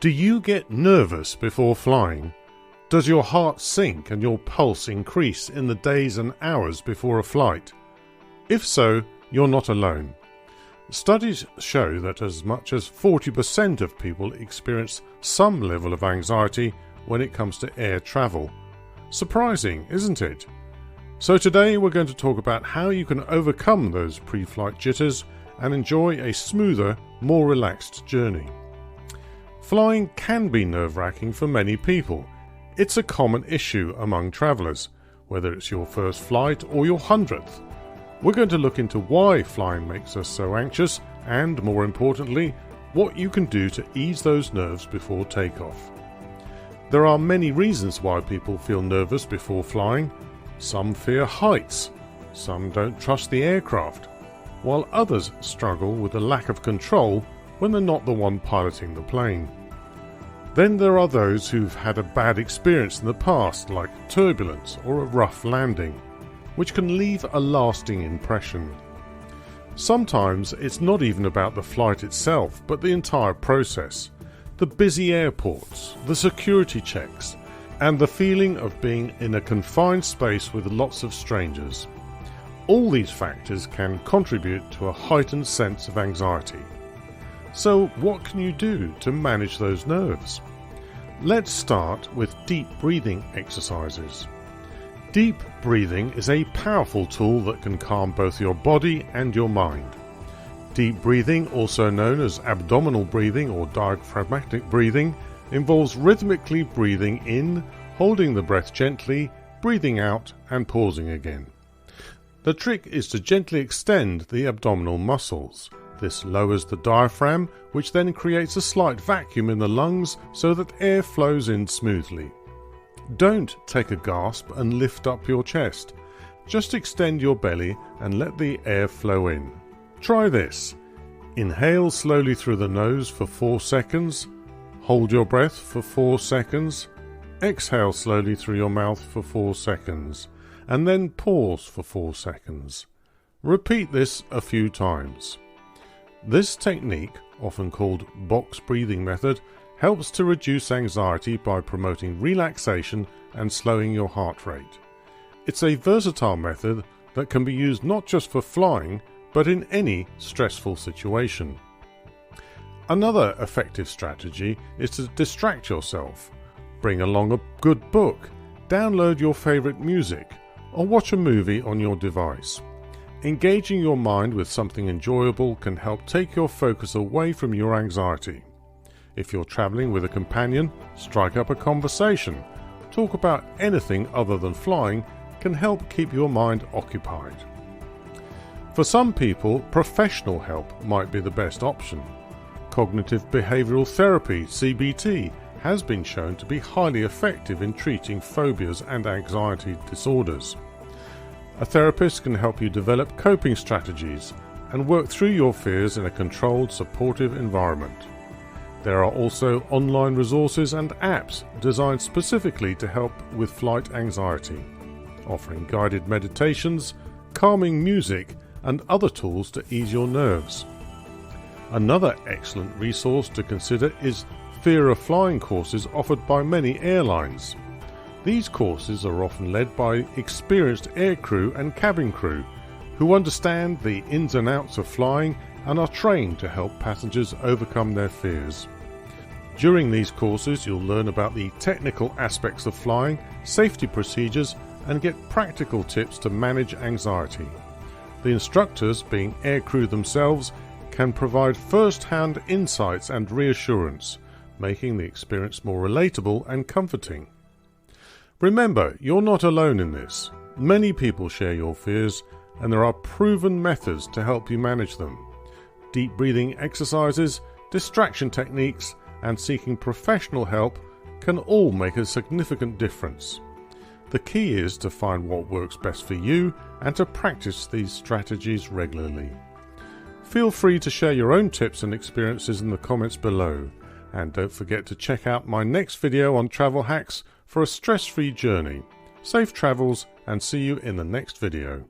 Do you get nervous before flying? Does your heart sink and your pulse increase in the days and hours before a flight? If so, you're not alone. Studies show that as much as 40% of people experience some level of anxiety when it comes to air travel. Surprising, isn't it? So today we're going to talk about how you can overcome those pre-flight jitters and enjoy a smoother, more relaxed journey. Flying can be nerve-wracking for many people. It's a common issue among travellers, whether it's your first flight or your 100th. We're going to look into why flying makes us so anxious and, more importantly, what you can do to ease those nerves before takeoff. There are many reasons why people feel nervous before flying. Some fear heights, some don't trust the aircraft, while others struggle with a lack of control when they're not the one piloting the plane. Then there are those who've had a bad experience in the past, like turbulence or a rough landing, which can leave a lasting impression. Sometimes it's not even about the flight itself, but the entire process. The busy airports, the security checks, and the feeling of being in a confined space with lots of strangers. All these factors can contribute to a heightened sense of anxiety. So what can you do to manage those nerves? Let's start with deep breathing exercises. Deep breathing is a powerful tool that can calm both your body and your mind. Deep breathing, also known as abdominal breathing or diaphragmatic breathing, involves rhythmically breathing in, holding the breath gently, breathing out and pausing again. The trick is to gently extend the abdominal muscles. This lowers the diaphragm, which then creates a slight vacuum in the lungs so that air flows in smoothly. Don't take a gasp and lift up your chest. Just extend your belly and let the air flow in. Try this. Inhale slowly through the nose for 4 seconds. Hold your breath for 4 seconds. Exhale slowly through your mouth for 4 seconds. And then pause for 4 seconds. Repeat this a few times. This technique, often called box breathing method, helps to reduce anxiety by promoting relaxation and slowing your heart rate. It's a versatile method that can be used not just for flying, but in any stressful situation. Another effective strategy is to distract yourself. Bring along a good book, download your favorite music, or watch a movie on your device. Engaging your mind with something enjoyable can help take your focus away from your anxiety. If you're traveling with a companion, strike up a conversation. Talk about anything other than flying can help keep your mind occupied. For some people, professional help might be the best option. Cognitive behavioral therapy, CBT, has been shown to be highly effective in treating phobias and anxiety disorders. A therapist can help you develop coping strategies and work through your fears in a controlled, supportive environment. There are also online resources and apps designed specifically to help with flight anxiety, offering guided meditations, calming music, and other tools to ease your nerves. Another excellent resource to consider is Fear of Flying courses offered by many airlines. These courses are often led by experienced aircrew and cabin crew who understand the ins and outs of flying and are trained to help passengers overcome their fears. During these courses, you'll learn about the technical aspects of flying, safety procedures, and get practical tips to manage anxiety. The instructors, being aircrew themselves, can provide first-hand insights and reassurance, making the experience more relatable and comforting. Remember, you're not alone in this. Many people share your fears, and there are proven methods to help you manage them. Deep breathing exercises, distraction techniques, and seeking professional help can all make a significant difference. The key is to find what works best for you and to practice these strategies regularly. Feel free to share your own tips and experiences in the comments below. And don't forget to check out my next video on travel hacks for a stress-free journey. Safe travels, and see you in the next video.